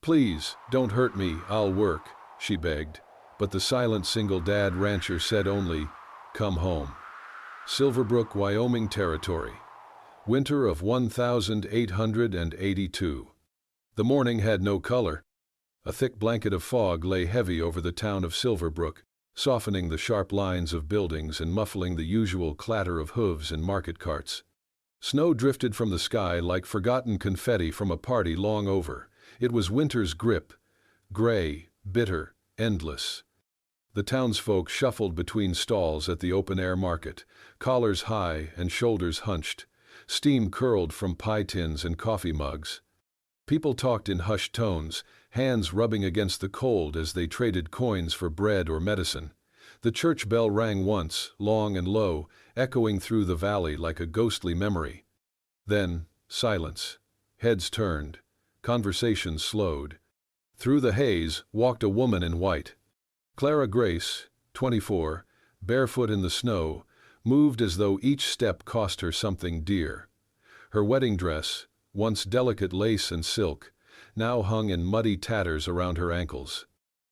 "Please, don't hurt me, I'll work," she begged, but the silent single-dad rancher said only, "Come home." Silverbrook, Wyoming Territory. Winter of 1882. The morning had no color. A thick blanket of fog lay heavy over the town of Silverbrook, softening the sharp lines of buildings and muffling the usual clatter of hooves and market carts. Snow drifted from the sky like forgotten confetti from a party long over. It was winter's grip, gray, bitter, endless. The townsfolk shuffled between stalls at the open-air market, collars high and shoulders hunched. Steam curled from pie tins and coffee mugs. People talked in hushed tones, hands rubbing against the cold as they traded coins for bread or medicine. The church bell rang once, long and low, echoing through the valley like a ghostly memory. Then, silence. Heads turned. Conversation slowed. Through the haze walked a woman in white. Clara Grace, 24, barefoot in the snow, moved as though each step cost her something dear. Her wedding dress, once delicate lace and silk, now hung in muddy tatters around her ankles.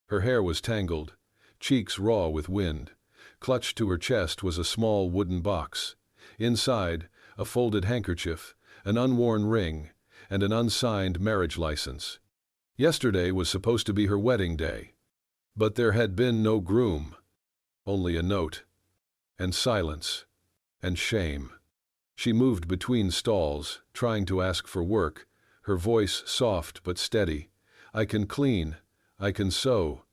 Her hair was tangled, cheeks raw with wind. Clutched to her chest was a small wooden box. Inside, a folded handkerchief, an unworn ring, and an unsigned marriage license. Yesterday was supposed to be her wedding day. But there had been no groom. Only a note. And silence. And shame. She moved between stalls, trying to ask for work, her voice soft but steady. "I can clean. I can sew.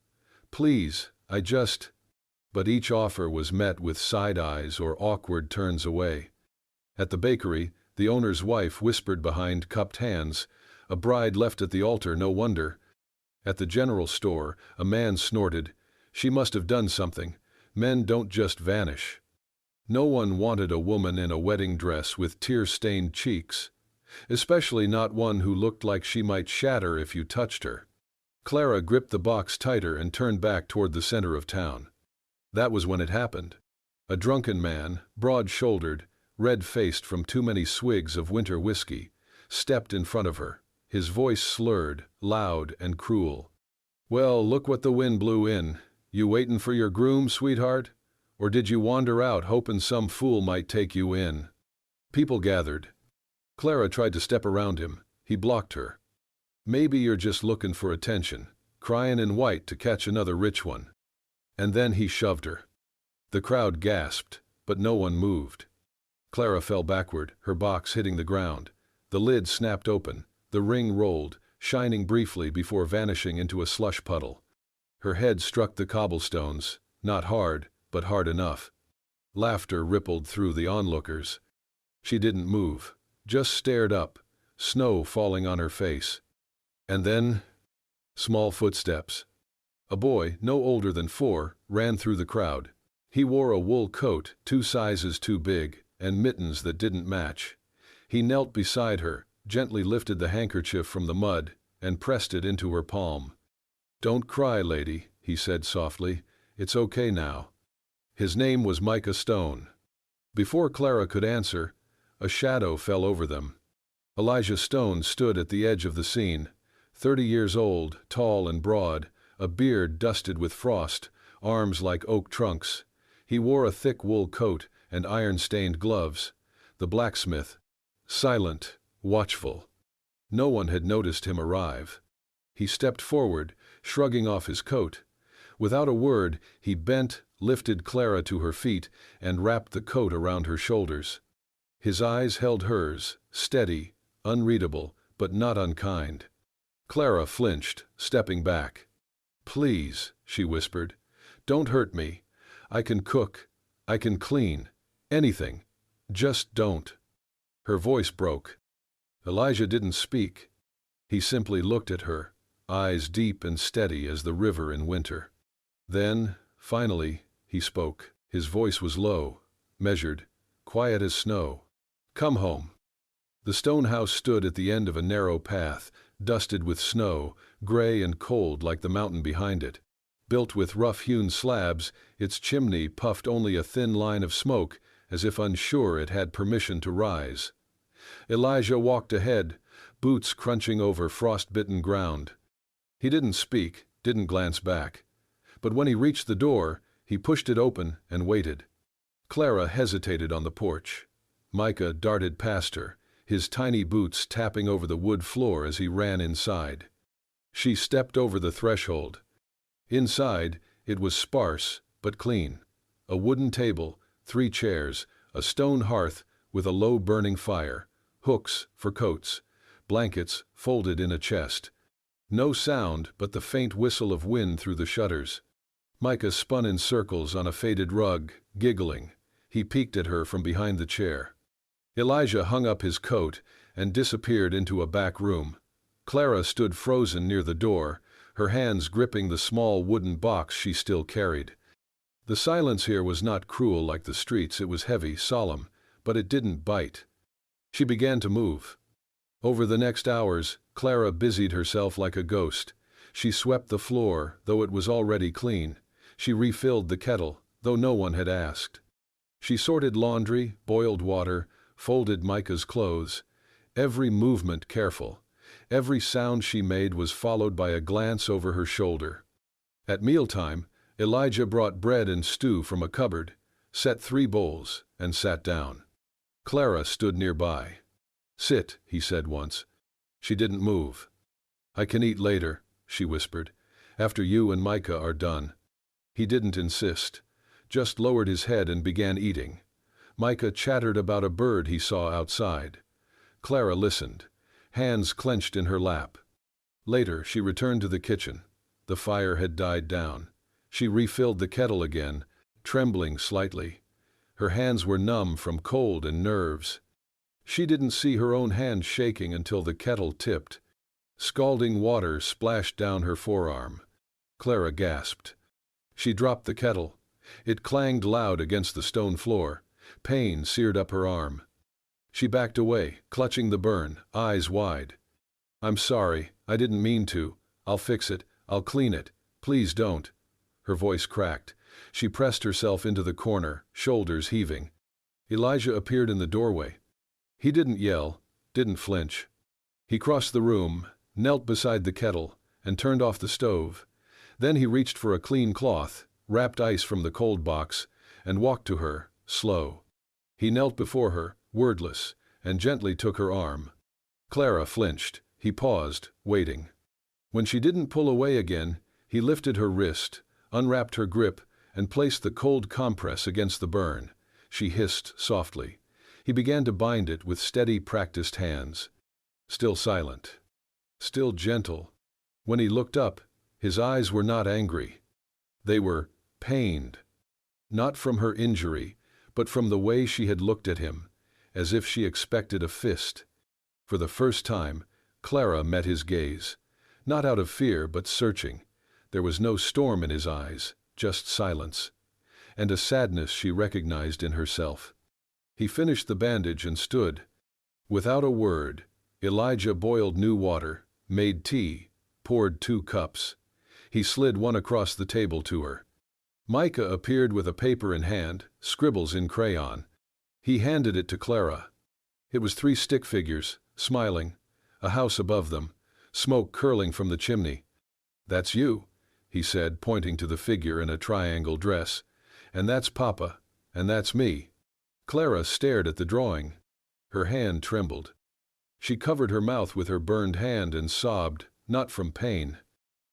Please, I just—" But each offer was met with side eyes or awkward turns away. At the bakery, the owner's wife whispered behind cupped hands, "A bride left at the altar, no wonder." At the general store, a man snorted, "She must have done something. Men don't just vanish." No one wanted a woman in a wedding dress with tear-stained cheeks, especially not one who looked like she might shatter if you touched her. Clara gripped the box tighter and turned back toward the center of town. That was when it happened. A drunken man, broad-shouldered, red-faced from too many swigs of winter whiskey, stepped in front of her, his voice slurred, loud and cruel. "Well, look what the wind blew in. You waitin' for your groom, sweetheart? Or did you wander out hoping some fool might take you in?" People gathered. Clara tried to step around him. He blocked her. "Maybe you're just looking for attention, crying in white to catch another rich one." And then he shoved her. The crowd gasped, but no one moved. Clara fell backward, her box hitting the ground. The lid snapped open. The ring rolled, shining briefly before vanishing into a slush puddle. Her head struck the cobblestones, not hard, but hard enough. Laughter rippled through the onlookers. She didn't move, just stared up, snow falling on her face. And then, small footsteps. A boy, no older than 4, ran through the crowd. He wore a wool coat 2 sizes too big, and mittens that didn't match. He knelt beside her, gently lifted the handkerchief from the mud, and pressed it into her palm. "Don't cry, lady," he said softly. "It's okay now." His name was Micah Stone. Before Clara could answer, a shadow fell over them. Elijah Stone stood at the edge of the scene, 30 years old, tall and broad, a beard dusted with frost, arms like oak trunks. He wore a thick wool coat and iron-stained gloves. The blacksmith, silent, watchful. No one had noticed him arrive. He stepped forward, shrugging off his coat. Without a word, he bent, lifted Clara to her feet, and wrapped the coat around her shoulders. His eyes held hers, steady, unreadable, but not unkind. Clara flinched, stepping back. "Please," she whispered, "don't hurt me. I can cook. I can clean. Anything. Just don't." Her voice broke. Elijah didn't speak. He simply looked at her, eyes deep and steady as the river in winter. Then, finally, he spoke. His voice was low, measured, quiet as snow. "Come home." The stone house stood at the end of a narrow path, dusted with snow, gray and cold like the mountain behind it. Built with rough-hewn slabs, its chimney puffed only a thin line of smoke, as if unsure it had permission to rise. Elijah walked ahead, boots crunching over frost-bitten ground. He didn't speak, didn't glance back. But when he reached the door, he pushed it open and waited. Clara hesitated on the porch. Micah darted past her, his tiny boots tapping over the wood floor as he ran inside. She stepped over the threshold. Inside, it was sparse but clean. A wooden table, 3 chairs, a stone hearth with a low burning fire, hooks for coats, blankets folded in a chest. No sound but the faint whistle of wind through the shutters. Micah spun in circles on a faded rug, giggling. He peeked at her from behind the chair. Elijah hung up his coat and disappeared into a back room. Clara stood frozen near the door, her hands gripping the small wooden box she still carried. The silence here was not cruel like the streets, it was heavy, solemn, but it didn't bite. She began to move. Over the next hours, Clara busied herself like a ghost. She swept the floor, though it was already clean. She refilled the kettle, though no one had asked. She sorted laundry, boiled water, folded Micah's clothes. Every movement careful. Every sound she made was followed by a glance over her shoulder. At mealtime, Elijah brought bread and stew from a cupboard, set 3 bowls, and sat down. Clara stood nearby. "Sit," he said once. She didn't move. "I can eat later," she whispered, "after you and Micah are done." He didn't insist, just lowered his head and began eating. Micah chattered about a bird he saw outside. Clara listened, hands clenched in her lap. Later, she returned to the kitchen. The fire had died down. She refilled the kettle again, trembling slightly. Her hands were numb from cold and nerves. She didn't see her own hand shaking until the kettle tipped. Scalding water splashed down her forearm. Clara gasped. She dropped the kettle. It clanged loud against the stone floor. Pain seared up her arm. She backed away, clutching the burn, eyes wide. "I'm sorry, I didn't mean to. I'll fix it, I'll clean it. Please don't." Her voice cracked. She pressed herself into the corner, shoulders heaving. Elijah appeared in the doorway. He didn't yell, didn't flinch. He crossed the room, knelt beside the kettle, and turned off the stove. Then he reached for a clean cloth, wrapped ice from the cold box, and walked to her, slow. He knelt before her, wordless, and gently took her arm. Clara flinched. He paused, waiting. When she didn't pull away again, he lifted her wrist, unwrapped her grip, and placed the cold compress against the burn. She hissed softly. He began to bind it with steady, practiced hands. Still silent. Still gentle. When he looked up, his eyes were not angry. They were pained. Not from her injury, but from the way she had looked at him, as if she expected a fist. For the first time, Clara met his gaze. Not out of fear, but searching. There was no storm in his eyes, just silence. And a sadness she recognized in herself. He finished the bandage and stood. Without a word, Elijah boiled new water, made tea, poured 2 cups. He slid one across the table to her. Micah appeared with a paper in hand, scribbles in crayon. He handed it to Clara. It was 3 stick figures, smiling, a house above them, smoke curling from the chimney. "That's you," he said, pointing to the figure in a triangle dress. "And that's Papa, and that's me." Clara stared at the drawing. Her hand trembled. She covered her mouth with her burned hand and sobbed, not from pain,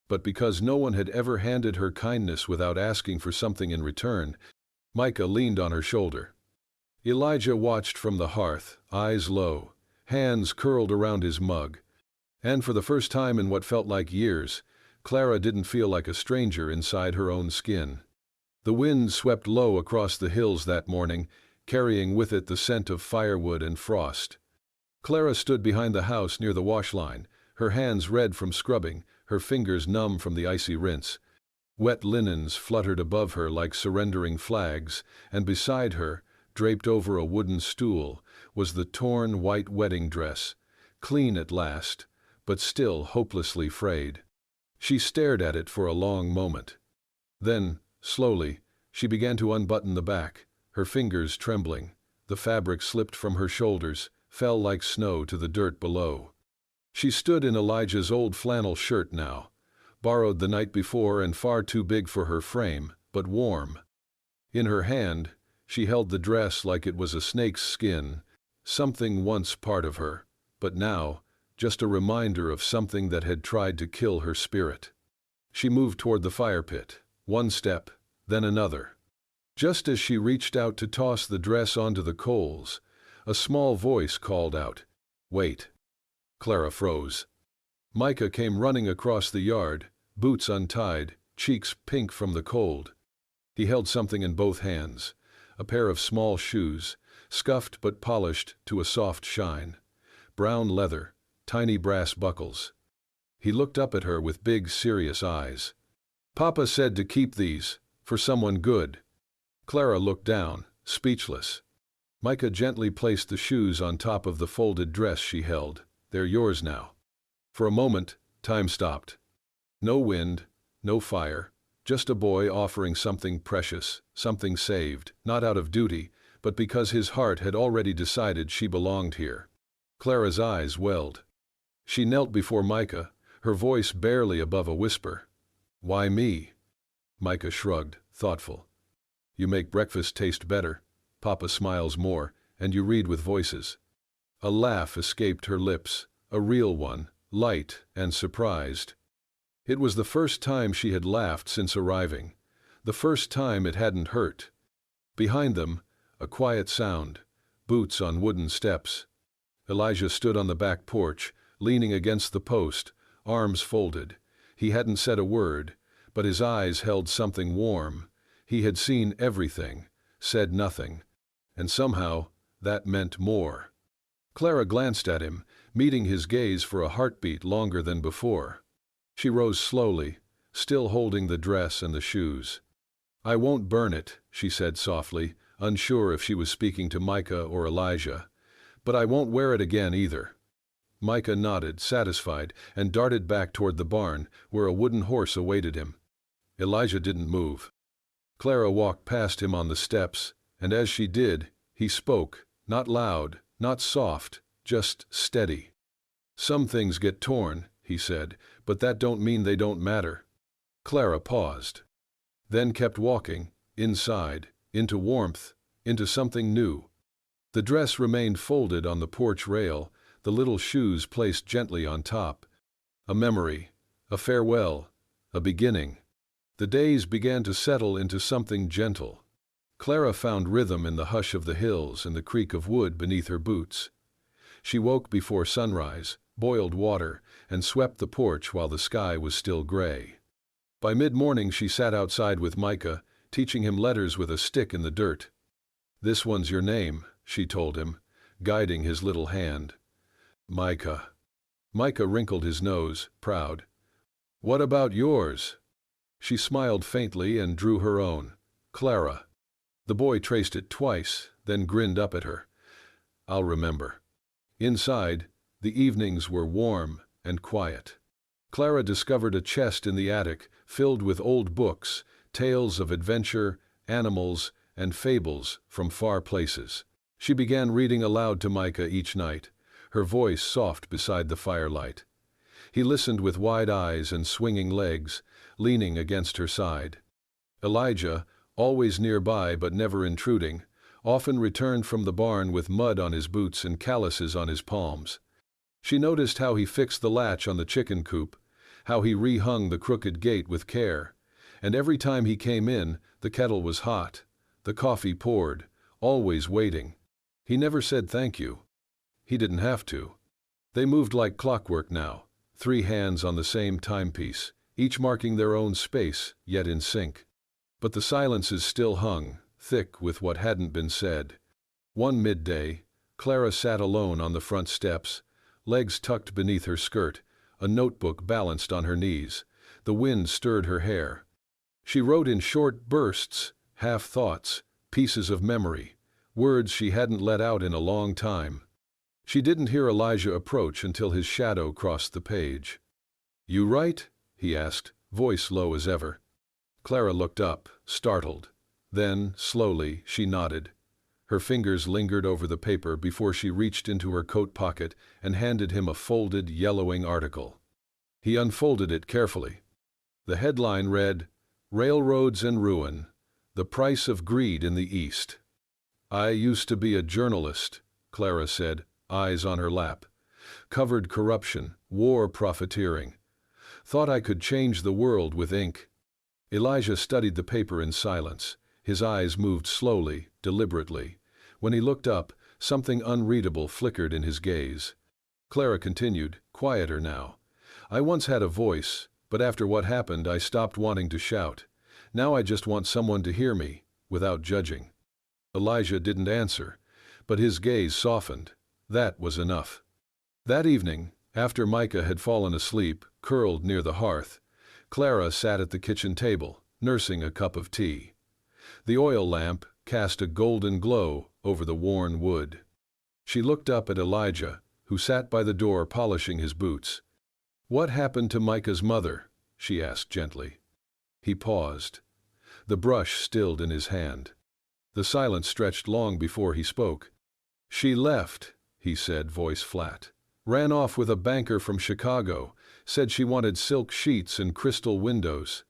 but because no one had ever handed her kindness without asking for something in return. Micah leaned on her shoulder. Elijah watched from the hearth, eyes low, hands curled around his mug. And for the first time in what felt like years, Clara didn't feel like a stranger inside her own skin. The wind swept low across the hills that morning, carrying with it the scent of firewood and frost. Clara stood behind the house near the wash line, her hands red from scrubbing, her fingers numb from the icy rinse. Wet linens fluttered above her like surrendering flags, and beside her, draped over a wooden stool, was the torn white wedding dress, clean at last, but still hopelessly frayed. She stared at it for a long moment. Then, slowly, she began to unbutton the back, her fingers trembling. The fabric slipped from her shoulders, fell like snow to the dirt below. She stood in Elijah's old flannel shirt now, borrowed the night before and far too big for her frame, but warm. In her hand, she held the dress like it was a snake's skin, something once part of her, but now, just a reminder of something that had tried to kill her spirit. She moved toward the fire pit, one step, then another. Just as she reached out to toss the dress onto the coals, a small voice called out, "Wait." Clara froze. Micah came running across the yard, boots untied, cheeks pink from the cold. He held something in both hands, a pair of small shoes, scuffed but polished to a soft shine. Brown leather, tiny brass buckles. He looked up at her with big, serious eyes. "Papa said to keep these, for someone good." Clara looked down, speechless. Micah gently placed the shoes on top of the folded dress she held. "They're yours now." For a moment, time stopped. No wind, no fire, just a boy offering something precious, something saved, not out of duty, but because his heart had already decided she belonged here. Clara's eyes welled. She knelt before Micah, her voice barely above a whisper. "Why me?" Micah shrugged, thoughtful. "You make breakfast taste better, Papa smiles more, and you read with voices." A laugh escaped her lips, a real one, light and surprised. It was the first time she had laughed since arriving, the first time it hadn't hurt. Behind them, a quiet sound, boots on wooden steps. Elijah stood on the back porch, leaning against the post, arms folded. He hadn't said a word, but his eyes held something warm. He had seen everything, said nothing, and somehow that meant more. Clara glanced at him, meeting his gaze for a heartbeat longer than before. She rose slowly, still holding the dress and the shoes. "I won't burn it," she said softly, unsure if she was speaking to Micah or Elijah. "But I won't wear it again either." Micah nodded, satisfied, and darted back toward the barn, where a wooden horse awaited him. Elijah didn't move. Clara walked past him on the steps, and as she did, he spoke, not loud, not soft, just steady. "Some things get torn," he said, "but that don't mean they don't matter." Clara paused, then kept walking, inside, into warmth, into something new. The dress remained folded on the porch rail, the little shoes placed gently on top. A memory, a farewell, a beginning. The days began to settle into something gentle. Clara found rhythm in the hush of the hills and the creak of wood beneath her boots. She woke before sunrise, boiled water, and swept the porch while the sky was still gray. By mid-morning she sat outside with Micah, teaching him letters with a stick in the dirt. "This one's your name," she told him, guiding his little hand. "Micah." Micah wrinkled his nose, proud. "What about yours?" She smiled faintly and drew her own. "Clara." The boy traced it twice, then grinned up at her. "I'll remember." Inside, the evenings were warm and quiet. Clara discovered a chest in the attic filled with old books, tales of adventure, animals, and fables from far places. She began reading aloud to Micah each night, her voice soft beside the firelight. He listened with wide eyes and swinging legs, leaning against her side. Elijah, always nearby but never intruding, often returned from the barn with mud on his boots and calluses on his palms. She noticed how he fixed the latch on the chicken coop, how he rehung the crooked gate with care, and every time he came in, the kettle was hot, the coffee poured, always waiting. He never said thank you. He didn't have to. They moved like clockwork now, 3 hands on the same timepiece, each marking their own space, yet in sync. But the silences still hung, thick with what hadn't been said. One midday, Clara sat alone on the front steps, legs tucked beneath her skirt, a notebook balanced on her knees. The wind stirred her hair. She wrote in short bursts, half thoughts, pieces of memory, words she hadn't let out in a long time. She didn't hear Elijah approach until his shadow crossed the page. "You write?" he asked, voice low as ever. Clara looked up, startled. Then, slowly, she nodded. Her fingers lingered over the paper before she reached into her coat pocket and handed him a folded, yellowing article. He unfolded it carefully. The headline read, "Railroads and Ruin, the Price of Greed in the East." "I used to be a journalist," Clara said, eyes on her lap. "Covered corruption, war profiteering. Thought I could change the world with ink." Elijah studied the paper in silence. His eyes moved slowly, deliberately. When he looked up, something unreadable flickered in his gaze. Clara continued, quieter now. "I once had a voice, but after what happened I stopped wanting to shout. Now I just want someone to hear me, without judging." Elijah didn't answer, but his gaze softened. That was enough. That evening, after Micah had fallen asleep, curled near the hearth, Clara sat at the kitchen table, nursing a cup of tea. The oil lamp cast a golden glow over the worn wood. She looked up at Elijah, who sat by the door polishing his boots. "What happened to Micah's mother?" she asked gently. He paused. The brush stilled in his hand. The silence stretched long before he spoke. "She left," he said, voice flat. "Ran off with a banker from Chicago. Said she wanted silk sheets and crystal windows."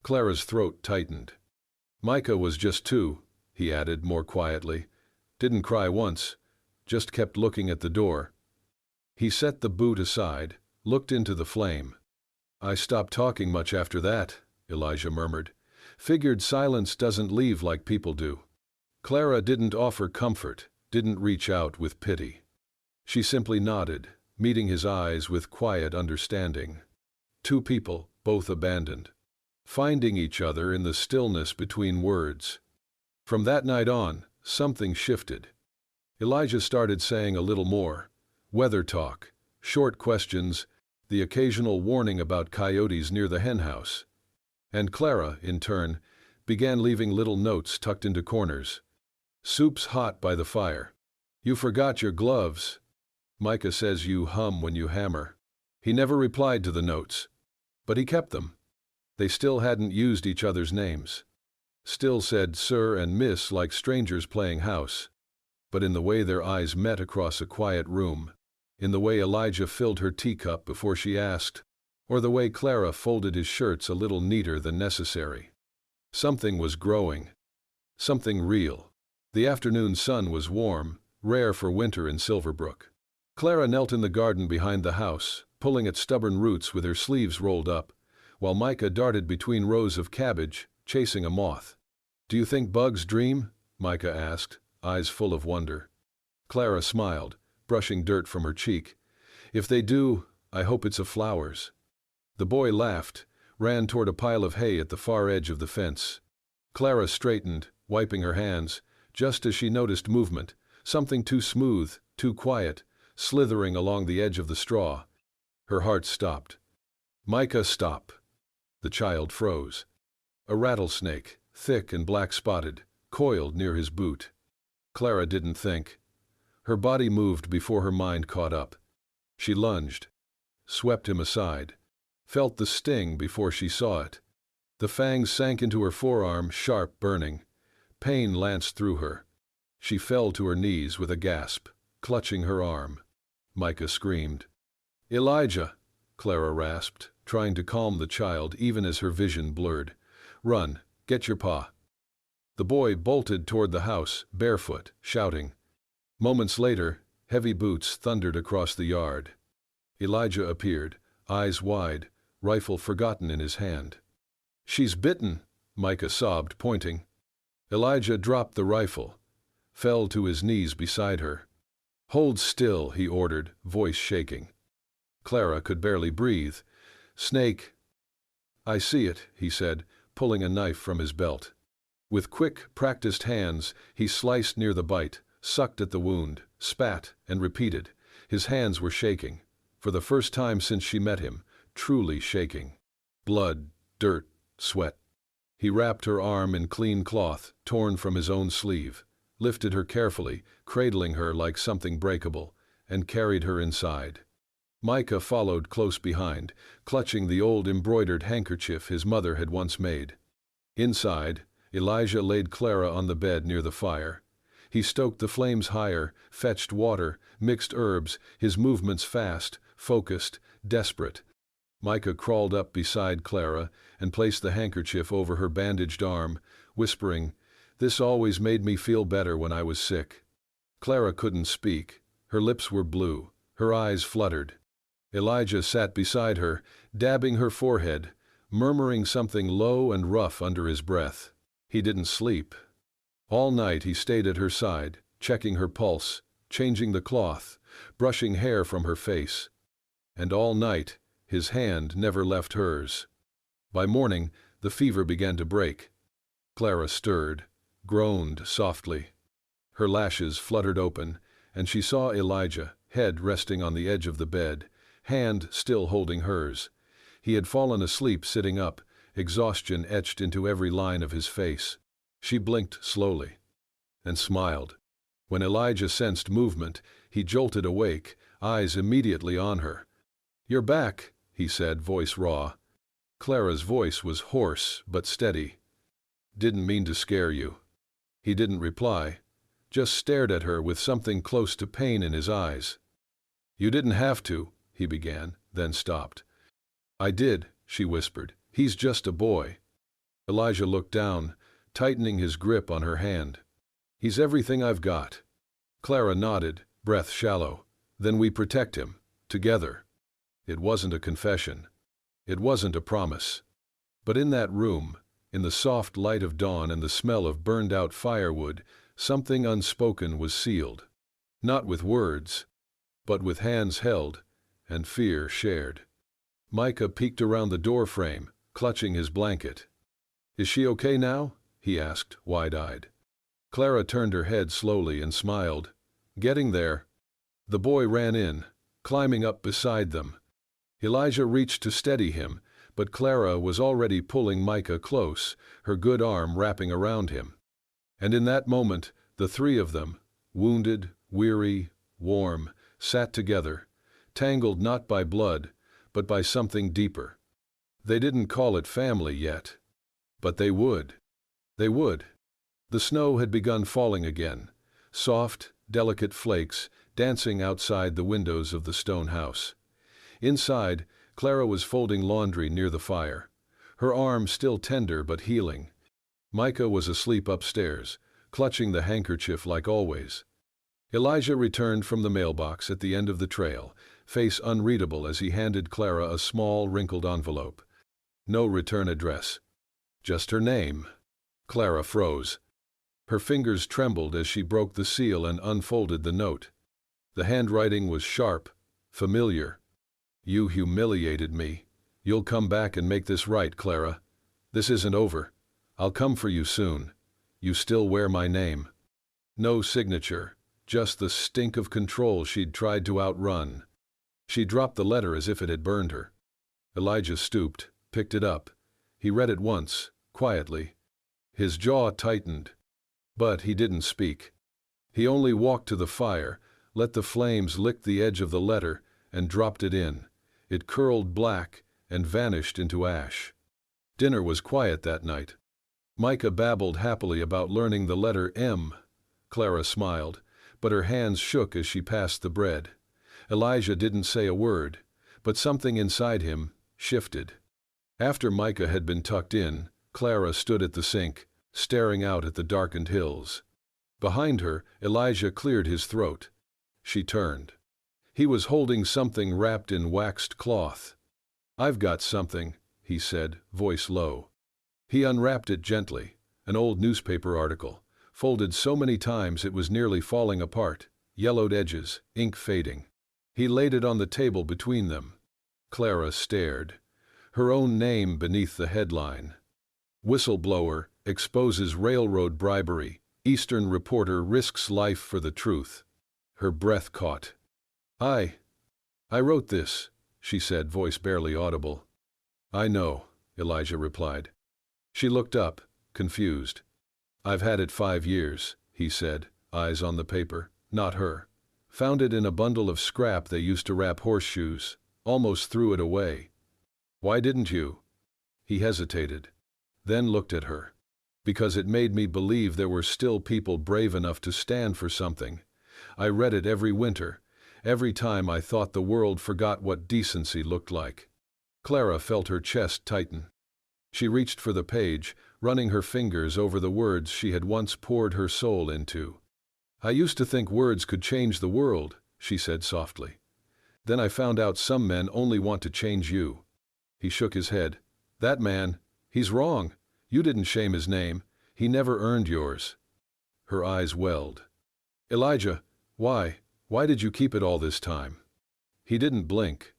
Clara's throat tightened. "Micah was just 2, he added more quietly. "Didn't cry once, just kept looking at the door." He set the boot aside, looked into the flame. "I stopped talking much after that," Elijah murmured. "Figured silence doesn't leave like people do." Clara didn't offer comfort, didn't reach out with pity. She simply nodded, meeting his eyes with quiet understanding. Two people, both abandoned, finding each other in the stillness between words. From that night on, something shifted. Elijah started saying a little more. Weather talk, short questions, the occasional warning about coyotes near the henhouse. And Clara, in turn, began leaving little notes tucked into corners. "Soup's hot by the fire. You forgot your gloves. Micah says you hum when you hammer." He never replied to the notes, but he kept them. They still hadn't used each other's names. Still said sir and miss like strangers playing house. But in the way their eyes met across a quiet room, in the way Elijah filled her teacup before she asked, or the way Clara folded his shirts a little neater than necessary. Something was growing. Something real. The afternoon sun was warm, rare for winter in Silverbrook. Clara knelt in the garden behind the house, pulling at stubborn roots with her sleeves rolled up, while Micah darted between rows of cabbage, chasing a moth. "Do you think bugs dream?" Micah asked, eyes full of wonder. Clara smiled, brushing dirt from her cheek. "If they do, I hope it's of flowers." The boy laughed, ran toward a pile of hay at the far edge of the fence. Clara straightened, wiping her hands, just as she noticed movement, something too smooth, too quiet, slithering along the edge of the straw. Her heart stopped. "Micah, stop." The child froze. A rattlesnake, thick and black-spotted, coiled near his boot. Clara didn't think. Her body moved before her mind caught up. She lunged, swept him aside, felt the sting before she saw it. The fangs sank into her forearm, sharp, burning. Pain lanced through her. She fell to her knees with a gasp, clutching her arm. Micah screamed. "Elijah," Clara rasped, trying to calm the child even as her vision blurred. "Run, get your pa." The boy bolted toward the house, barefoot, shouting. Moments later, heavy boots thundered across the yard. Elijah appeared, eyes wide, rifle forgotten in his hand. "She's bitten," Micah sobbed, pointing. Elijah dropped the rifle, fell to his knees beside her. "Hold still," he ordered, voice shaking. Clara could barely breathe. "Snake." "I see it," he said, pulling a knife from his belt. With quick, practiced hands, he sliced near the bite, sucked at the wound, spat, and repeated. His hands were shaking. For the first time since she met him, truly shaking. Blood, dirt, sweat. He wrapped her arm in clean cloth, torn from his own sleeve, lifted her carefully, cradling her like something breakable, and carried her inside. Micah followed close behind, clutching the old embroidered handkerchief his mother had once made. Inside, Elijah laid Clara on the bed near the fire. He stoked the flames higher, fetched water, mixed herbs, his movements fast, focused, desperate. Micah crawled up beside Clara and placed the handkerchief over her bandaged arm, whispering, "This always made me feel better when I was sick." Clara couldn't speak. Her lips were blue. Her eyes fluttered. Elijah sat beside her, dabbing her forehead, murmuring something low and rough under his breath. He didn't sleep. All night he stayed at her side, checking her pulse, changing the cloth, brushing hair from her face. And all night, his hand never left hers. By morning, the fever began to break. Clara stirred, groaned softly. Her lashes fluttered open, and she saw Elijah, head resting on the edge of the bed, hand still holding hers. He had fallen asleep sitting up, exhaustion etched into every line of his face. She blinked slowly and smiled. When Elijah sensed movement, he jolted awake, eyes immediately on her. "You're back," he said, voice raw. Clara's voice was hoarse but steady. "Didn't mean to scare you." He didn't reply, just stared at her with something close to pain in his eyes. "You didn't have to," he began, then stopped. "I did," she whispered. "He's just a boy." Elijah looked down, tightening his grip on her hand. "He's everything I've got." Clara nodded, breath shallow. "Then we protect him, together." It wasn't a confession. It wasn't a promise. But in that room, in the soft light of dawn and the smell of burned-out firewood, something unspoken was sealed. Not with words, but with hands held and fear shared. Micah peeked around the doorframe, clutching his blanket. "Is she okay now?" he asked, wide-eyed. Clara turned her head slowly and smiled. "Getting there." The boy ran in, climbing up beside them. Elijah reached to steady him, but Clara was already pulling Micah close, her good arm wrapping around him. And in that moment, the three of them, wounded, weary, warm, sat together, tangled not by blood, but by something deeper. They didn't call it family yet. But they would. They would. The snow had begun falling again, soft, delicate flakes dancing outside the windows of the stone house. Inside, Clara was folding laundry near the fire, her arm still tender but healing. Micah was asleep upstairs, clutching the handkerchief like always. Elijah returned from the mailbox at the end of the trail, face unreadable as he handed Clara a small, wrinkled envelope. No return address. Just her name. Clara froze. Her fingers trembled as she broke the seal and unfolded the note. The handwriting was sharp, familiar. "You humiliated me. You'll come back and make this right, Clara. This isn't over. I'll come for you soon. You still wear my name." No signature, just the stink of control she'd tried to outrun. She dropped the letter as if it had burned her. Elijah stooped, picked it up. He read it once, quietly. His jaw tightened. But he didn't speak. He only walked to the fire, let the flames lick the edge of the letter, and dropped it in. It curled black and vanished into ash. Dinner was quiet that night. Micah babbled happily about learning the letter M. Clara smiled, but her hands shook as she passed the bread. Elijah didn't say a word, but something inside him shifted. After Micah had been tucked in, Clara stood at the sink, staring out at the darkened hills. Behind her, Elijah cleared his throat. She turned. He was holding something wrapped in waxed cloth. "I've got something," he said, voice low. He unwrapped it gently, an old newspaper article, folded so many times it was nearly falling apart, yellowed edges, ink fading. He laid it on the table between them. Clara stared. Her own name beneath the headline. "Whistleblower exposes railroad bribery. Eastern reporter risks life for the truth." Her breath caught. I wrote this," she said, voice barely audible. "I know," Elijah replied. She looked up, confused. "I've had it 5 years," he said, eyes on the paper, not her. "Found it in a bundle of scrap they used to wrap horseshoes. Almost threw it away." "Why didn't you?" He hesitated, then looked at her. "Because it made me believe there were still people brave enough to stand for something. I read it every winter, every time I thought the world forgot what decency looked like." Clara felt her chest tighten. She reached for the page, running her fingers over the words she had once poured her soul into. "I used to think words could change the world," she said softly. "Then I found out some men only want to change you." He shook his head. "That man, he's wrong. You didn't shame his name. He never earned yours." Her eyes welled. "Elijah, why did you keep it all this time?" He didn't blink.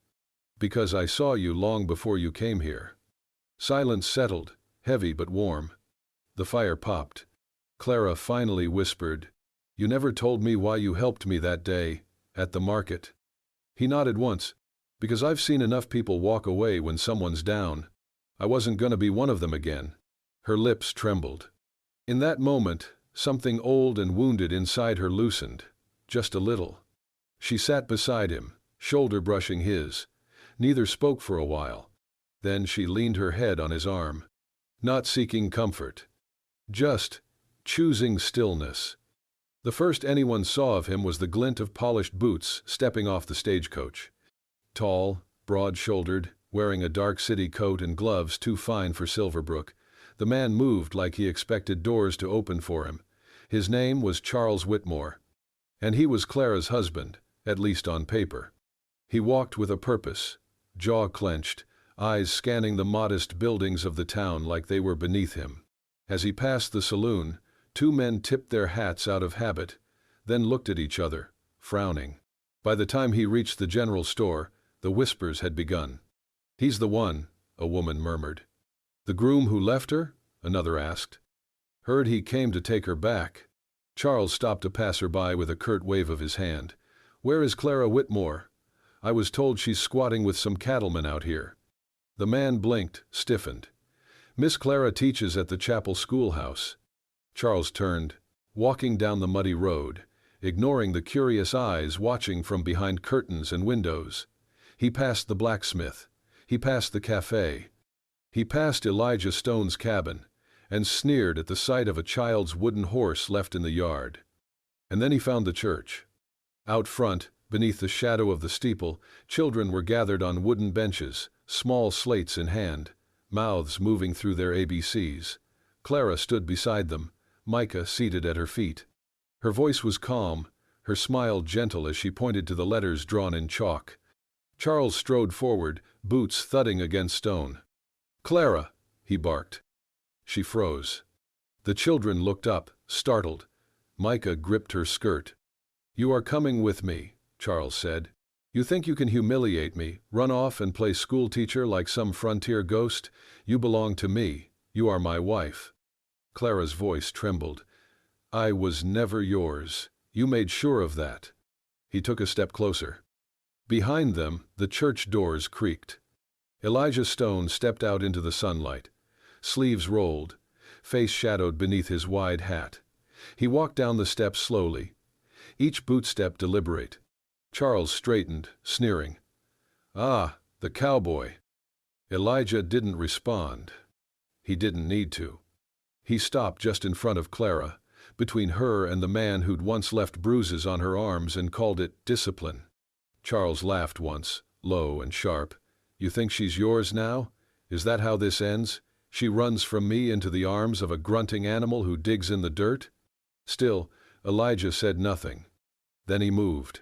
"Because I saw you long before you came here." Silence settled, heavy but warm. The fire popped. Clara finally whispered, "You never told me why you helped me that day, at the market." He nodded once. "Because I've seen enough people walk away when someone's down. I wasn't gonna be one of them again." Her lips trembled. In that moment, something old and wounded inside her loosened, just a little. She sat beside him, shoulder brushing his. Neither spoke for a while. Then she leaned her head on his arm. Not seeking comfort. Just choosing stillness. The first anyone saw of him was the glint of polished boots stepping off the stagecoach. Tall, broad-shouldered, wearing a dark city coat and gloves too fine for Silverbrook, the man moved like he expected doors to open for him. His name was Charles Whitmore. And he was Clara's husband, at least on paper. He walked with a purpose, jaw clenched, eyes scanning the modest buildings of the town like they were beneath him. As he passed the saloon, two men tipped their hats out of habit, then looked at each other, frowning. By the time he reached the general store, the whispers had begun. "He's the one," a woman murmured. "The groom who left her?" another asked. "Heard he came to take her back." Charles stopped a passerby with a curt wave of his hand. "Where is Clara Whitmore? I was told she's squatting with some cattlemen out here." The man blinked, stiffened. "Miss Clara teaches at the chapel schoolhouse." Charles turned, walking down the muddy road, ignoring the curious eyes watching from behind curtains and windows. He passed the blacksmith. He passed the cafe. He passed Elijah Stone's cabin, and sneered at the sight of a child's wooden horse left in the yard. And then he found the church. Out front, beneath the shadow of the steeple, children were gathered on wooden benches, small slates in hand, mouths moving through their ABCs. Clara stood beside them, Micah seated at her feet. Her voice was calm, her smile gentle as she pointed to the letters drawn in chalk. Charles strode forward, boots thudding against stone. "Clara!" he barked. She froze. The children looked up, startled. Micah gripped her skirt. "You are coming with me," Charles said. "You think you can humiliate me, run off and play schoolteacher like some frontier ghost? You belong to me. You are my wife." Clara's voice trembled. "I was never yours. You made sure of that." He took a step closer. Behind them, the church doors creaked. Elijah Stone stepped out into the sunlight. Sleeves rolled, face shadowed beneath his wide hat. He walked down the steps slowly, each bootstep deliberate. Charles straightened, sneering. "Ah, the cowboy." Elijah didn't respond. He didn't need to. He stopped just in front of Clara, between her and the man who'd once left bruises on her arms and called it discipline. Charles laughed once, low and sharp. "You think she's yours now? Is that how this ends? She runs from me into the arms of a grunting animal who digs in the dirt?" Still, Elijah said nothing. Then he moved.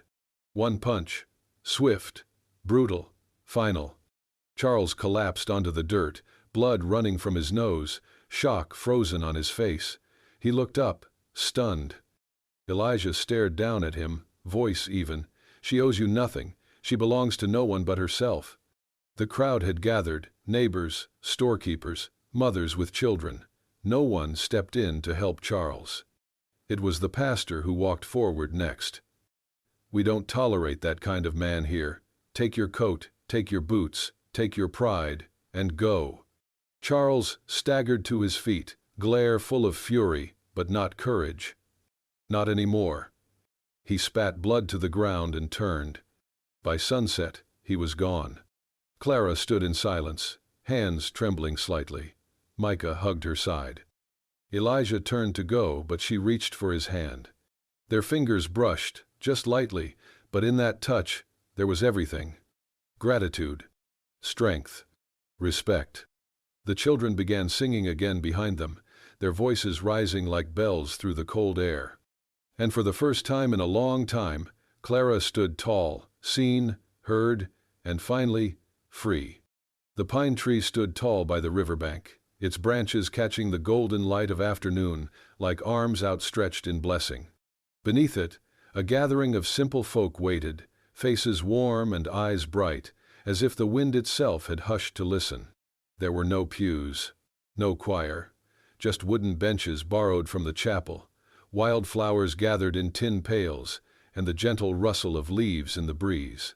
One punch, swift, brutal, final. Charles collapsed onto the dirt, blood running from his nose, shock frozen on his face. He looked up, stunned. Elijah stared down at him, voice even. "She owes you nothing. She belongs to no one but herself." The crowd had gathered, neighbors, storekeepers, mothers with children. No one stepped in to help Charles. It was the pastor who walked forward next. "We don't tolerate that kind of man here. Take your coat, take your boots, take your pride, and go." Charles staggered to his feet, glare full of fury, but not courage. Not anymore. He spat blood to the ground and turned. By sunset, he was gone. Clara stood in silence, hands trembling slightly. Micah hugged her side. Elijah turned to go, but she reached for his hand. Their fingers brushed, just lightly, but in that touch, there was everything. Gratitude. Strength. Respect. The children began singing again behind them, their voices rising like bells through the cold air. And for the first time in a long time, Clara stood tall, seen, heard, and finally, free. The pine tree stood tall by the riverbank, its branches catching the golden light of afternoon like arms outstretched in blessing. Beneath it, a gathering of simple folk waited, faces warm and eyes bright, as if the wind itself had hushed to listen. There were no pews, no choir, just wooden benches borrowed from the chapel, wild flowers gathered in tin pails, and the gentle rustle of leaves in the breeze.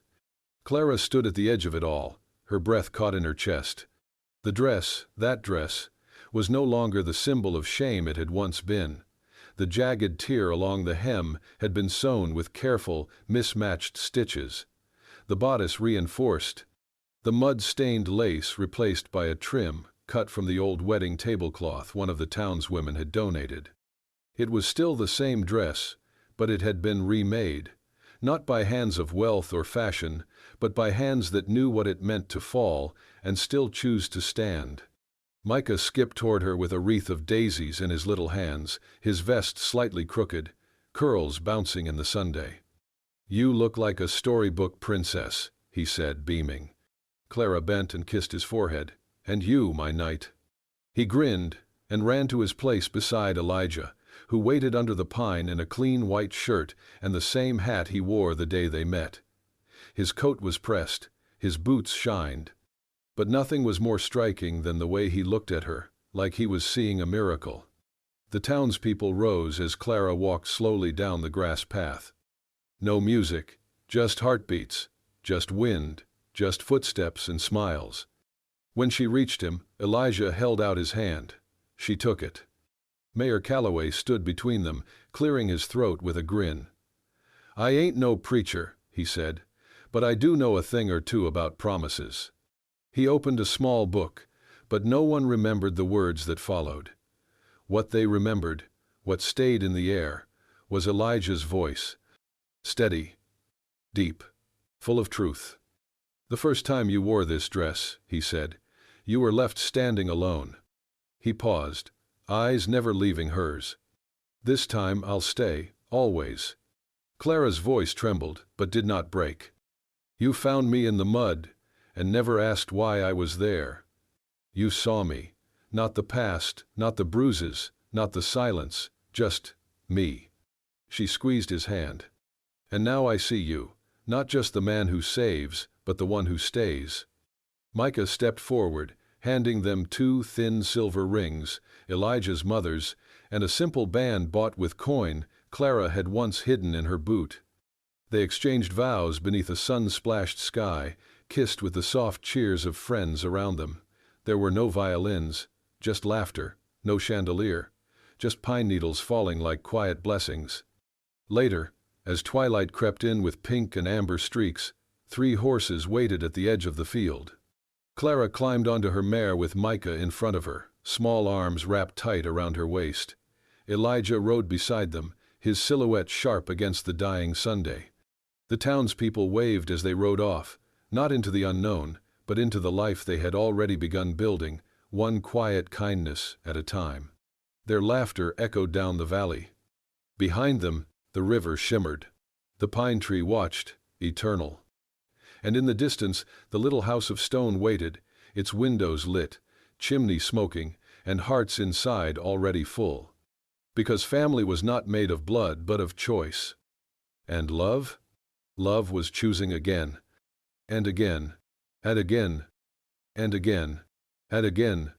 Clara stood at the edge of it all, her breath caught in her chest. The dress, that dress, was no longer the symbol of shame it had once been. The jagged tear along the hem had been sewn with careful, mismatched stitches. The bodice reinforced, the mud-stained lace replaced by a trim cut from the old wedding tablecloth one of the townswomen had donated. It was still the same dress, but it had been remade, not by hands of wealth or fashion, but by hands that knew what it meant to fall and still choose to stand. Micah skipped toward her with a wreath of daisies in his little hands, his vest slightly crooked, curls bouncing in the sunday. "You look like a storybook princess," he said, beaming. Clara bent and kissed his forehead. "And you, my knight." He grinned and ran to his place beside Elijah, who waited under the pine in a clean white shirt and the same hat he wore the day they met. His coat was pressed, his boots shined, but nothing was more striking than the way he looked at her, like he was seeing a miracle. The townspeople rose as Clara walked slowly down the grass path. No music, just heartbeats, just wind, just footsteps and smiles. When she reached him, Elijah held out his hand. She took it. Mayor Calloway stood between them, clearing his throat with a grin. "I ain't no preacher," he said, "but I do know a thing or two about promises." He opened a small book, but no one remembered the words that followed. What they remembered, what stayed in the air, was Elijah's voice, steady, deep, full of truth. "The first time you wore this dress," he said, "you were left standing alone." He paused, eyes never leaving hers. "This time I'll stay, always." Clara's voice trembled, but did not break. "You found me in the mud, and never asked why I was there. You saw me, not the past, not the bruises, not the silence, just me." She squeezed his hand. "And now I see you, not just the man who saves, but the one who stays." Micah stepped forward, handing them 2 thin silver rings, Elijah's mother's, and a simple band bought with coin Clara had once hidden in her boot. They exchanged vows beneath a sun-splashed sky, kissed with the soft cheers of friends around them. There were no violins, just laughter, no chandelier, just pine needles falling like quiet blessings. Later, as twilight crept in with pink and amber streaks, 3 horses waited at the edge of the field. Clara climbed onto her mare with Micah in front of her, small arms wrapped tight around her waist. Elijah rode beside them, his silhouette sharp against the dying Sunday. The townspeople waved as they rode off, not into the unknown, but into the life they had already begun building, one quiet kindness at a time. Their laughter echoed down the valley. Behind them, the river shimmered. The pine tree watched, eternal. And in the distance, the little house of stone waited, its windows lit, chimney smoking, and hearts inside already full. Because family was not made of blood but of choice. And love? Love was choosing again. And again. And again. And again. And again.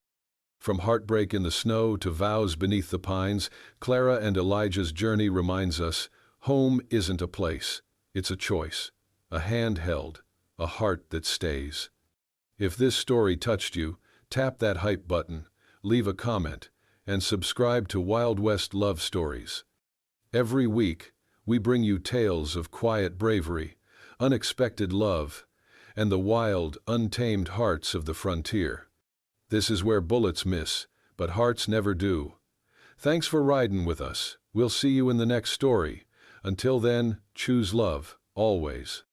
From heartbreak in the snow to vows beneath the pines, Clara and Elijah's journey reminds us, home isn't a place, it's a choice, a hand held, a heart that stays. If this story touched you, tap that hype button, leave a comment, and subscribe to Wild West Love Stories. Every week, we bring you tales of quiet bravery, unexpected love, and the wild, untamed hearts of the frontier. This is where bullets miss, but hearts never do. Thanks for riding with us. We'll see you in the next story. Until then, choose love, always.